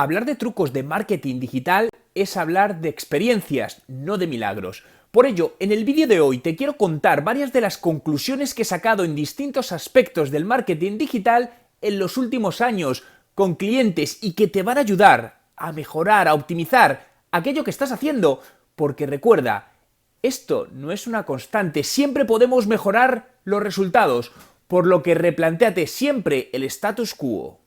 Hablar de trucos de marketing digital es hablar de experiencias, no de milagros. Por ello, en el vídeo de hoy te quiero contar varias de las conclusiones que he sacado en distintos aspectos del marketing digital en los últimos años con clientes y que te van a ayudar a mejorar, a optimizar aquello que estás haciendo. Porque recuerda, esto no es una constante, siempre podemos mejorar los resultados, por lo que replantéate siempre el status quo.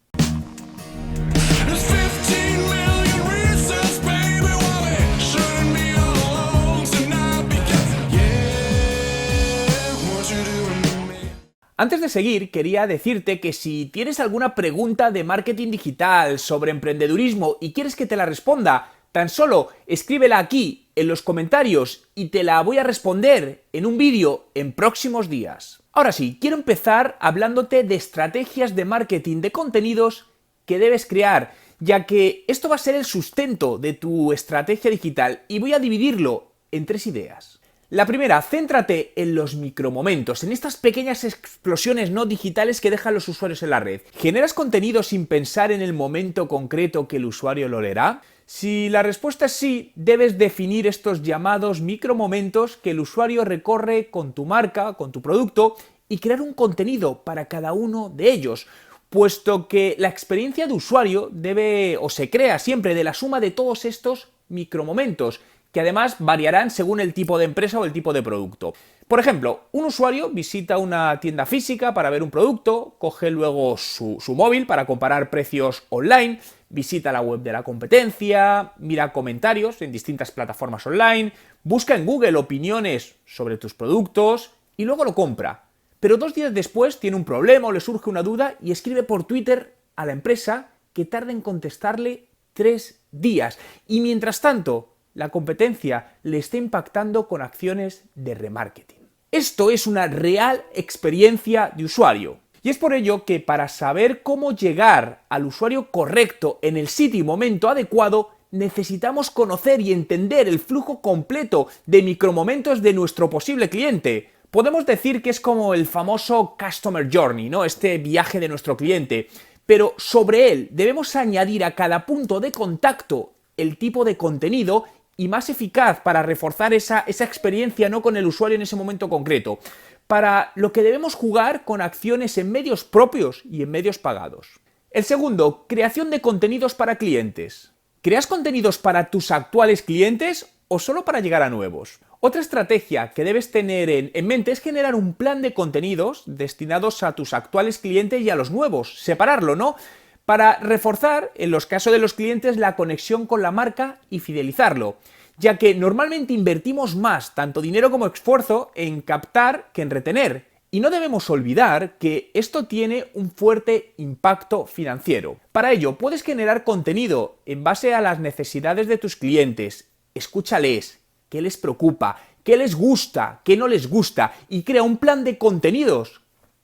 Antes de seguir, quería decirte que si tienes alguna pregunta de marketing digital, sobre emprendedurismo y quieres que te la responda, tan solo escríbela aquí en los comentarios y te la voy a responder en un vídeo en próximos días. Ahora sí, quiero empezar hablándote de estrategias de marketing de contenidos que debes crear, ya que esto va a ser el sustento de tu estrategia digital y voy a dividirlo en 3 ideas. La primera, céntrate en los micromomentos, en estas pequeñas explosiones no digitales que dejan los usuarios en la red. ¿Generas contenido sin pensar en el momento concreto que el usuario lo leerá? Si la respuesta es sí, debes definir estos llamados micromomentos que el usuario recorre con tu marca, con tu producto, y crear un contenido para cada uno de ellos, puesto que la experiencia de usuario debe o se crea siempre de la suma de todos estos micromomentos, que además variarán según el tipo de empresa o el tipo de producto. Por ejemplo, un usuario visita una tienda física para ver un producto, coge luego su móvil para comparar precios online, visita la web de la competencia, mira comentarios en distintas plataformas online, busca en Google opiniones sobre tus productos y luego lo compra. Pero 2 días después tiene un problema o le surge una duda y escribe por Twitter a la empresa que tarda en contestarle 3 días. Y mientras tanto, la competencia le está impactando con acciones de remarketing. Esto es una real experiencia de usuario. Y es por ello que para saber cómo llegar al usuario correcto en el sitio y momento adecuado, necesitamos conocer y entender el flujo completo de micromomentos de nuestro posible cliente. Podemos decir que es como el famoso Customer Journey, ¿no? Este viaje de nuestro cliente. Pero sobre él debemos añadir a cada punto de contacto el tipo de contenido y más eficaz para reforzar esa experiencia no con el usuario en ese momento concreto, para lo que debemos jugar con acciones en medios propios y en medios pagados. El segundo, creación de contenidos para clientes. ¿Creas contenidos para tus actuales clientes o solo para llegar a nuevos? Otra estrategia que debes tener en mente es generar un plan de contenidos destinados a tus actuales clientes y a los nuevos, separarlo, ¿no? Para reforzar, en los casos de los clientes, la conexión con la marca y fidelizarlo, ya que normalmente invertimos más, tanto dinero como esfuerzo, en captar que en retener. Y no debemos olvidar que esto tiene un fuerte impacto financiero. Para ello, puedes generar contenido en base a las necesidades de tus clientes. Escúchales, qué les preocupa, qué les gusta, qué no les gusta, y crea un plan de contenidos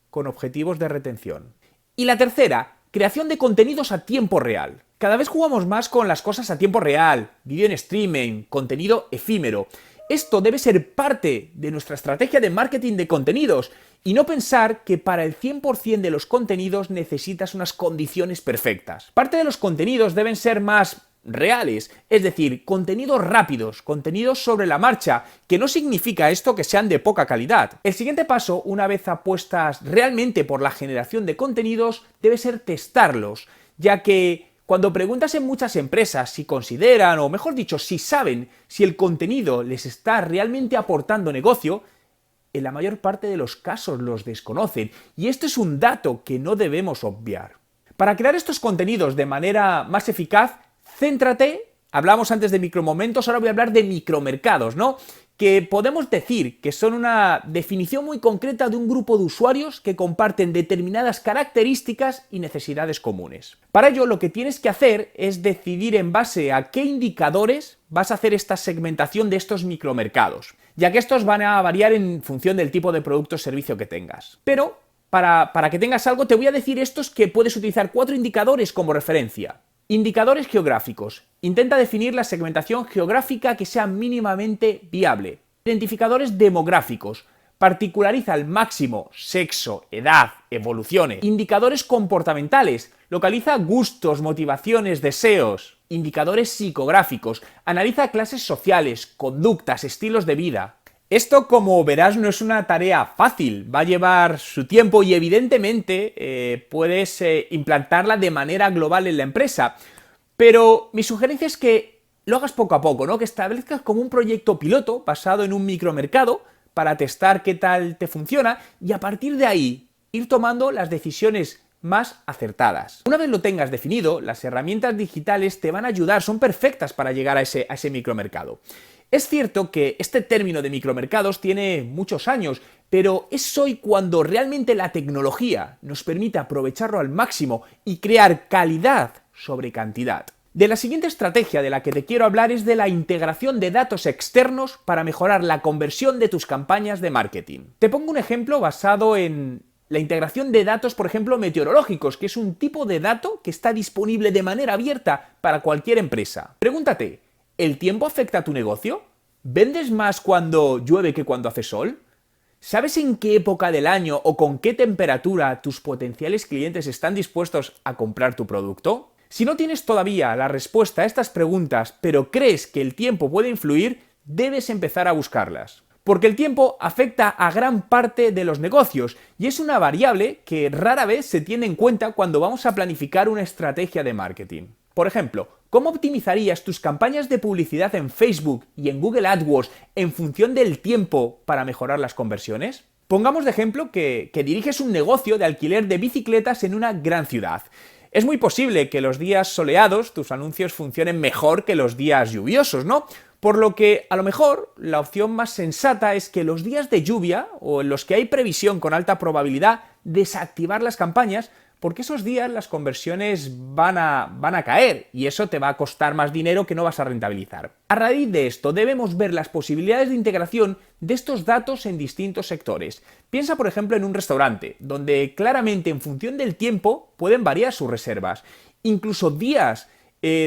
con objetivos de retención. Y la tercera, creación de contenidos a tiempo real. Cada vez jugamos más con las cosas a tiempo real, vídeo en streaming, contenido efímero. Esto debe ser parte de nuestra estrategia de marketing de contenidos y no pensar que para el 100% de los contenidos necesitas unas condiciones perfectas. Parte de los contenidos deben ser más reales, es decir, contenidos rápidos, contenidos sobre la marcha, que no significa esto que sean de poca calidad. El siguiente paso, una vez apuestas realmente por la generación de contenidos, debe ser testarlos, ya que cuando preguntas en muchas empresas si consideran, o mejor dicho, si saben si el contenido les está realmente aportando negocio, en la mayor parte de los casos los desconocen, y esto es un dato que no debemos obviar. Para crear estos contenidos de manera más eficaz, céntrate, hablamos antes de micromomentos, ahora voy a hablar de micromercados, ¿no? Que podemos decir que son una definición muy concreta de un grupo de usuarios que comparten determinadas características y necesidades comunes. Para ello, lo que tienes que hacer es decidir en base a qué indicadores vas a hacer esta segmentación de estos micromercados, ya que estos van a variar en función del tipo de producto o servicio que tengas. Pero, para que tengas algo, te voy a decir estos que puedes utilizar 4 indicadores como referencia. Indicadores geográficos. Intenta definir la segmentación geográfica que sea mínimamente viable. Identificadores demográficos. Particulariza al máximo sexo, edad, evoluciones. Indicadores comportamentales. localiza gustos, motivaciones, deseos, indicadores psicográficos, analiza clases sociales, conductas, estilos de vida. Esto, como verás, no es una tarea fácil, va a llevar su tiempo y evidentemente puedes implantarla de manera global en la empresa. Pero mi sugerencia es que lo hagas poco a poco, ¿no? Que establezcas como un proyecto piloto basado en un micromercado para testar qué tal te funciona y a partir de ahí ir tomando las decisiones más acertadas. Una vez lo tengas definido, las herramientas digitales te van a ayudar, son perfectas para llegar a ese micromercado. Es cierto que este término de micromercados tiene muchos años, pero es hoy cuando realmente la tecnología nos permite aprovecharlo al máximo y crear calidad sobre cantidad. De la siguiente estrategia de la que te quiero hablar es de la integración de datos externos para mejorar la conversión de tus campañas de marketing. Te pongo un ejemplo basado en la integración de datos, por ejemplo, meteorológicos, que es un tipo de dato que está disponible de manera abierta para cualquier empresa. Pregúntate, ¿el tiempo afecta a tu negocio? ¿Vendes más cuando llueve que cuando hace sol? ¿Sabes en qué época del año o con qué temperatura tus potenciales clientes están dispuestos a comprar tu producto? Si no tienes todavía la respuesta a estas preguntas, pero crees que el tiempo puede influir, debes empezar a buscarlas. Porque el tiempo afecta a gran parte de los negocios y es una variable que rara vez se tiene en cuenta cuando vamos a planificar una estrategia de marketing. Por ejemplo, ¿cómo optimizarías tus campañas de publicidad en Facebook y en Google AdWords en función del tiempo para mejorar las conversiones? Pongamos de ejemplo que diriges un negocio de alquiler de bicicletas en una gran ciudad. Es muy posible que los días soleados tus anuncios funcionen mejor que los días lluviosos, ¿no? Por lo que, a lo mejor, la opción más sensata es que los días de lluvia, o en los que hay previsión con alta probabilidad, desactivar las campañas, porque esos días las conversiones van a caer y eso te va a costar más dinero que no vas a rentabilizar. A raíz de esto debemos ver las posibilidades de integración de estos datos en distintos sectores. Piensa, por ejemplo, en un restaurante, donde claramente en función del tiempo pueden variar sus reservas. Incluso días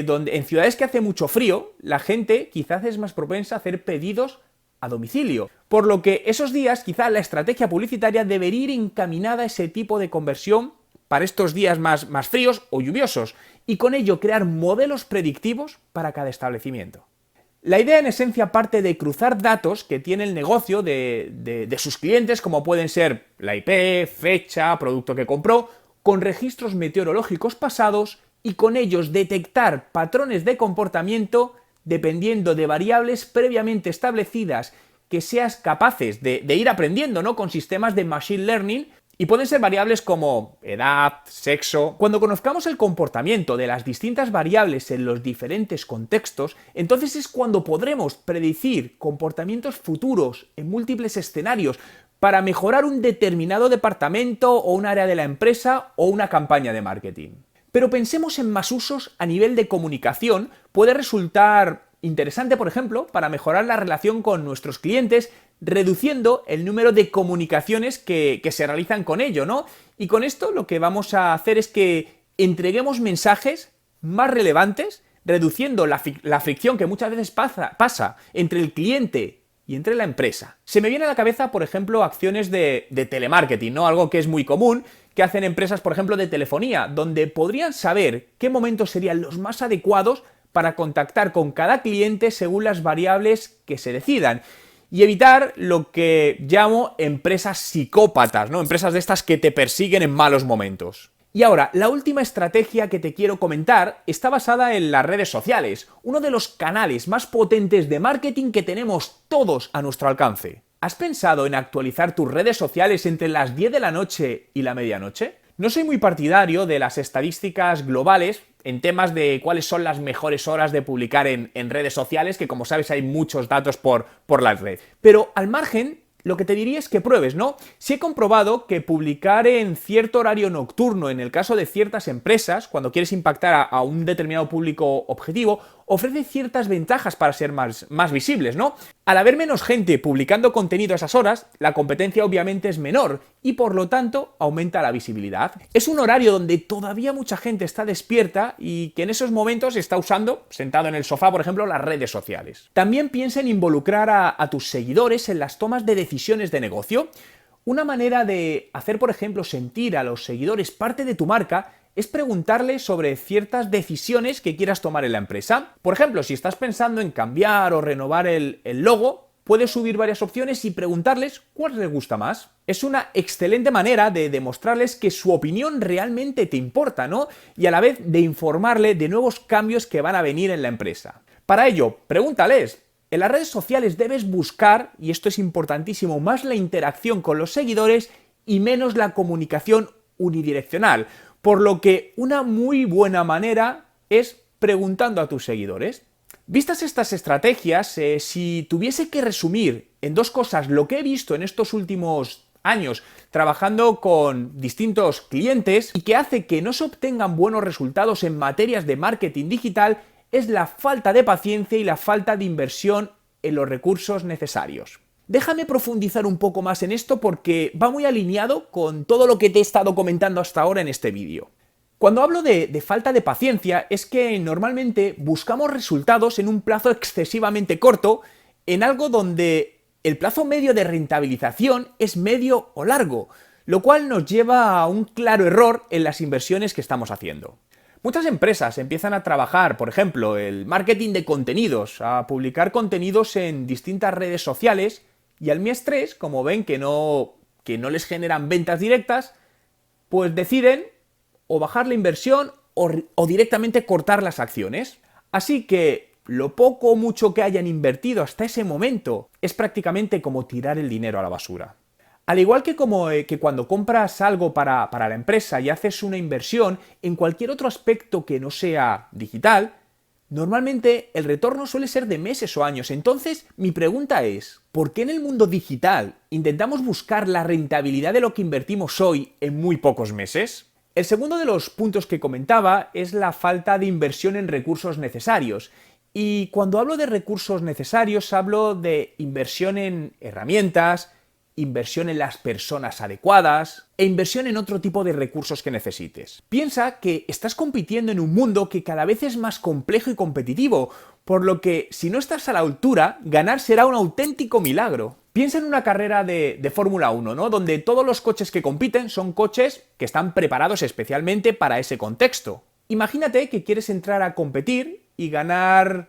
donde en ciudades que hace mucho frío, la gente quizás es más propensa a hacer pedidos a domicilio. Por lo que esos días quizás la estrategia publicitaria debería ir encaminada a ese tipo de conversión para estos días más fríos o lluviosos y con ello crear modelos predictivos para cada establecimiento. La idea en esencia parte de cruzar datos que tiene el negocio de sus clientes, como pueden ser la IP, fecha, producto que compró, con registros meteorológicos pasados y con ellos detectar patrones de comportamiento dependiendo de variables previamente establecidas que seas capaces de ir aprendiendo, ¿no? Con sistemas de machine learning. Y pueden ser variables como edad, sexo. Cuando conozcamos el comportamiento de las distintas variables en los diferentes contextos, entonces es cuando podremos predecir comportamientos futuros en múltiples escenarios para mejorar un determinado departamento o un área de la empresa o una campaña de marketing. Pero pensemos en más usos a nivel de comunicación. Puede resultar interesante, por ejemplo, para mejorar la relación con nuestros clientes, reduciendo el número de comunicaciones que se realizan con ello, ¿no? Y con esto lo que vamos a hacer es que entreguemos mensajes más relevantes, reduciendo la fricción que muchas veces pasa entre el cliente y entre la empresa. Se me viene a la cabeza, por ejemplo, acciones de telemarketing, ¿no? Algo que es muy común, que hacen empresas, por ejemplo, de telefonía, donde podrían saber qué momentos serían los más adecuados para contactar con cada cliente según las variables que se decidan. Y evitar lo que llamo empresas psicópatas, ¿no? Empresas de estas que te persiguen en malos momentos. Y ahora, la última estrategia que te quiero comentar está basada en las redes sociales, uno de los canales más potentes de marketing que tenemos todos a nuestro alcance. ¿Has pensado en actualizar tus redes sociales entre las 10 de la noche y la medianoche? No soy muy partidario de las estadísticas globales en temas de cuáles son las mejores horas de publicar en redes sociales, que como sabes hay muchos datos por la red. Pero al margen, lo que te diría es que pruebes, ¿no? Sí he comprobado que publicar en cierto horario nocturno, en el caso de ciertas empresas, cuando quieres impactar a un determinado público objetivo, ofrece ciertas ventajas para ser más visibles, ¿no? Al haber menos gente publicando contenido a esas horas, la competencia obviamente es menor y por lo tanto aumenta la visibilidad. Es un horario donde todavía mucha gente está despierta y que en esos momentos está usando, sentado en el sofá, por ejemplo, las redes sociales. También piensa en involucrar a tus seguidores en las tomas de decisiones de negocio. Una manera de hacer, por ejemplo, sentir a los seguidores parte de tu marca es preguntarle sobre ciertas decisiones que quieras tomar en la empresa. Por ejemplo, si estás pensando en cambiar o renovar el logo, puedes subir varias opciones y preguntarles cuál les gusta más. Es una excelente manera de demostrarles que su opinión realmente te importa, ¿no? Y a la vez de informarle de nuevos cambios que van a venir en la empresa. Para ello, pregúntales. En las redes sociales debes buscar, y esto es importantísimo, más la interacción con los seguidores y menos la comunicación unidireccional. Por lo que una muy buena manera es preguntando a tus seguidores. Vistas estas estrategias, si tuviese que resumir en dos cosas lo que he visto en estos últimos años trabajando con distintos clientes y que hace que no se obtengan buenos resultados en materias de marketing digital, es la falta de paciencia y la falta de inversión en los recursos necesarios. Déjame profundizar un poco más en esto porque va muy alineado con todo lo que te he estado comentando hasta ahora en este vídeo. Cuando hablo de falta de paciencia es que normalmente buscamos resultados en un plazo excesivamente corto, en algo donde el plazo medio de rentabilización es medio o largo, lo cual nos lleva a un claro error en las inversiones que estamos haciendo. Muchas empresas empiezan a trabajar, por ejemplo, el marketing de contenidos, a publicar contenidos en distintas redes sociales y al mes 3, como ven que no les generan ventas directas, pues deciden o bajar la inversión o directamente cortar las acciones. Así que lo poco o mucho que hayan invertido hasta ese momento es prácticamente como tirar el dinero a la basura. Al igual que que cuando compras algo para la empresa y haces una inversión en cualquier otro aspecto que no sea digital, normalmente el retorno suele ser de meses o años. Entonces, mi pregunta es, ¿por qué en el mundo digital intentamos buscar la rentabilidad de lo que invertimos hoy en muy pocos meses? El segundo de los puntos que comentaba es la falta de inversión en recursos necesarios. Y cuando hablo de recursos necesarios, hablo de inversión en herramientas, inversión en las personas adecuadas e inversión en otro tipo de recursos que necesites. Piensa que estás compitiendo en un mundo que cada vez es más complejo y competitivo, por lo que si no estás a la altura, ganar será un auténtico milagro. Piensa en una carrera de Fórmula 1, ¿no? Donde todos los coches que compiten son coches que están preparados especialmente para ese contexto. Imagínate que quieres entrar a competir y ganar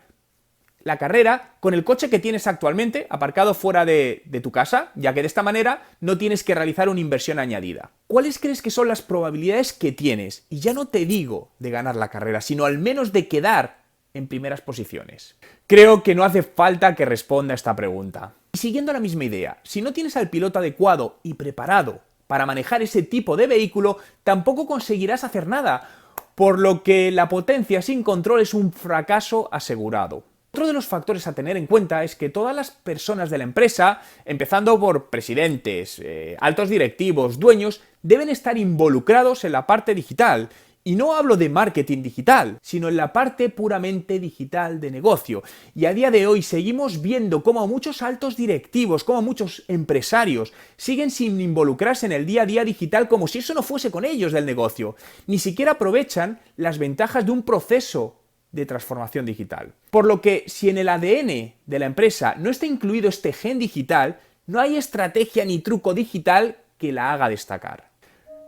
la carrera con el coche que tienes actualmente aparcado fuera de tu casa, ya que de esta manera no tienes que realizar una inversión añadida. ¿Cuáles crees que son las probabilidades que tienes? Y ya no te digo de ganar la carrera, sino al menos de quedar en primeras posiciones. Creo que no hace falta que responda a esta pregunta. Y siguiendo la misma idea, si no tienes al piloto adecuado y preparado para manejar ese tipo de vehículo, tampoco conseguirás hacer nada, por lo que la potencia sin control es un fracaso asegurado. Otro de los factores a tener en cuenta es que todas las personas de la empresa, empezando por presidentes, altos directivos, dueños, deben estar involucrados en la parte digital. Y no hablo de marketing digital, sino en la parte puramente digital de negocio. Y a día de hoy seguimos viendo cómo muchos altos directivos, como muchos empresarios, siguen sin involucrarse en el día a día digital como si eso no fuese con ellos del negocio. Ni siquiera aprovechan las ventajas de un proceso de transformación digital. Por lo que si en el ADN de la empresa no está incluido este gen digital, no hay estrategia ni truco digital que la haga destacar.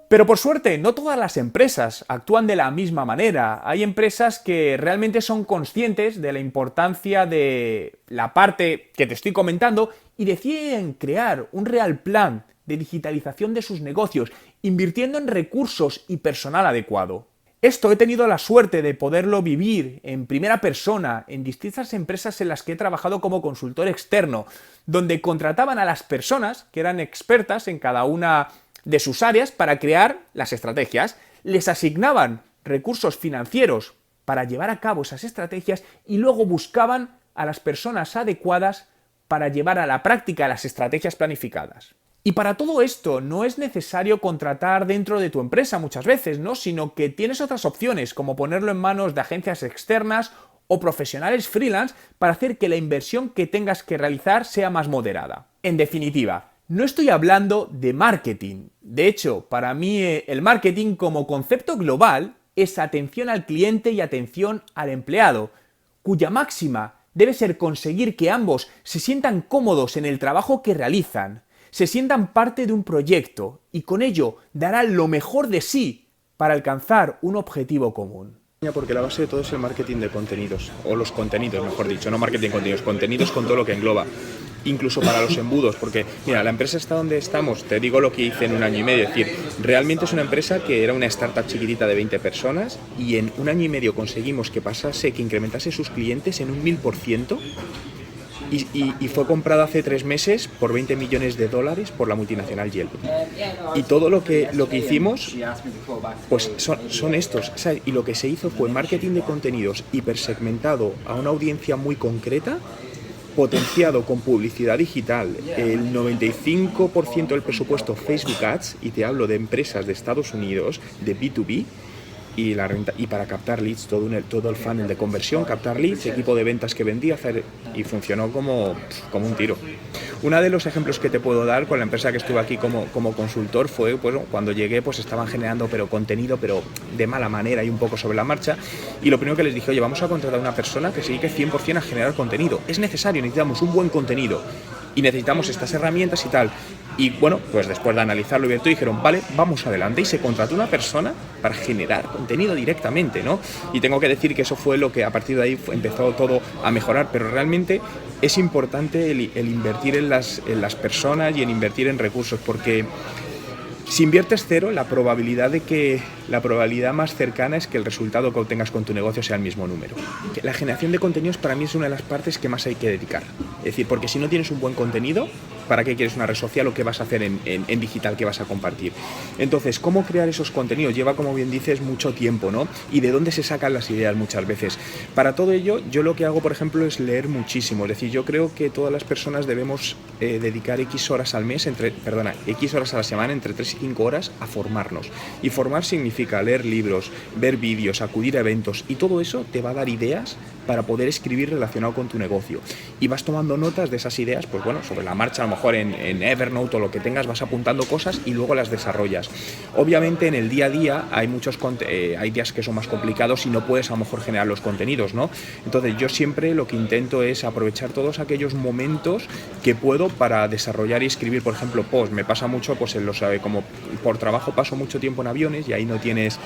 Pero por suerte, no todas las empresas actúan de la misma manera. Hay empresas que realmente son conscientes de la importancia de la parte que te estoy comentando y deciden crear un real plan de digitalización de sus negocios, invirtiendo en recursos y personal adecuado. Esto he tenido la suerte de poderlo vivir en primera persona en distintas empresas en las que he trabajado como consultor externo, donde contrataban a las personas que eran expertas en cada una de sus áreas para crear las estrategias, les asignaban recursos financieros para llevar a cabo esas estrategias y luego buscaban a las personas adecuadas para llevar a la práctica las estrategias planificadas. Y para todo esto no es necesario contratar dentro de tu empresa muchas veces, ¿no? Sino que tienes otras opciones, como ponerlo en manos de agencias externas o profesionales freelance para hacer que la inversión que tengas que realizar sea más moderada. En definitiva, no estoy hablando de marketing. De hecho, para mí el marketing como concepto global es atención al cliente y atención al empleado, cuya máxima debe ser conseguir que ambos se sientan cómodos en el trabajo que realizan, se sientan parte de un proyecto y con ello darán lo mejor de sí para alcanzar un objetivo común. Porque la base de todo es el marketing de contenidos, o los contenidos, mejor dicho, no marketing de contenidos, contenidos con todo lo que engloba. Incluso para los embudos, porque mira, la empresa está donde estamos, te digo lo que hice en un año y medio, es decir, realmente es una empresa que era una startup chiquitita de 20 personas y en un año y medio conseguimos que incrementase sus clientes en un 1000%. Y fue comprado hace 3 meses por $20 millones por la multinacional Yelp. Y todo lo que hicimos, pues son estos. O sea, y lo que se hizo fue marketing de contenidos hipersegmentado a una audiencia muy concreta, potenciado con publicidad digital. El 95% del presupuesto Facebook Ads, y te hablo de empresas de Estados Unidos, de B2B, y para captar leads, todo el funnel de conversión, captar leads, equipo de ventas que vendía, y funcionó como un tiro. Uno de los ejemplos que te puedo dar con la empresa que estuve aquí como consultor fue, pues, cuando llegué, pues estaban generando contenido, pero de mala manera y un poco sobre la marcha, y lo primero que les dije, oye, vamos a contratar a una persona que se dedique 100% a generar contenido. Es necesario, necesitamos un buen contenido y necesitamos estas herramientas y tal. Y bueno, pues después de analizarlo y ver todo, dijeron, vale, vamos adelante, y se contrató una persona para generar contenido directamente, ¿no? Y tengo que decir que eso fue lo que a partir de ahí empezó todo a mejorar, pero realmente es importante el invertir en las personas y en invertir en recursos, porque si inviertes cero, la probabilidad más cercana es que el resultado que obtengas con tu negocio sea el mismo número. La generación de contenidos para mí es una de las partes que más hay que dedicar. Es decir, porque si no tienes un buen contenido, ¿para qué quieres una red social o qué vas a hacer en digital, qué vas a compartir? Entonces, ¿cómo crear esos contenidos? Lleva, como bien dices, mucho tiempo, ¿no? ¿Y de dónde se sacan las ideas muchas veces? Para todo ello, yo lo que hago, por ejemplo, es leer muchísimo. Es decir, yo creo que todas las personas debemos dedicar X horas al mes, X horas a la semana, entre 3 y 5 horas, a formarnos. Y formar significa leer libros, ver vídeos, acudir a eventos, y todo eso te va a dar ideas para poder escribir relacionado con tu negocio. Y vas tomando notas de esas ideas, pues bueno, sobre la marcha, a lo mejor en Evernote o lo que tengas, vas apuntando cosas y luego las desarrollas. Obviamente en el día a día hay hay días que son más complicados y no puedes a lo mejor generar los contenidos, ¿no? Entonces yo siempre lo que intento es aprovechar todos aquellos momentos que puedo para desarrollar y escribir, por ejemplo, post. Me pasa mucho, pues como por trabajo paso mucho tiempo en aviones y ahí no tienes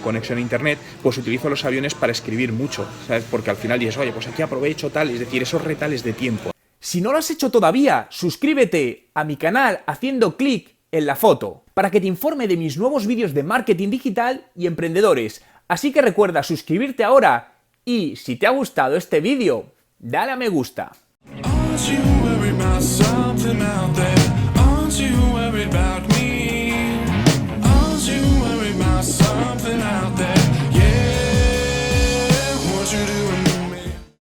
conexión a internet, pues utilizo los aviones para escribir mucho, ¿sabes? Porque al final dices, oye, pues aquí aprovecho tal, es decir, esos retales de tiempo. Si no lo has hecho todavía, suscríbete a mi canal haciendo clic en la foto para que te informe de mis nuevos vídeos de marketing digital y emprendedores. Así que recuerda suscribirte ahora y si te ha gustado este vídeo, dale a me gusta.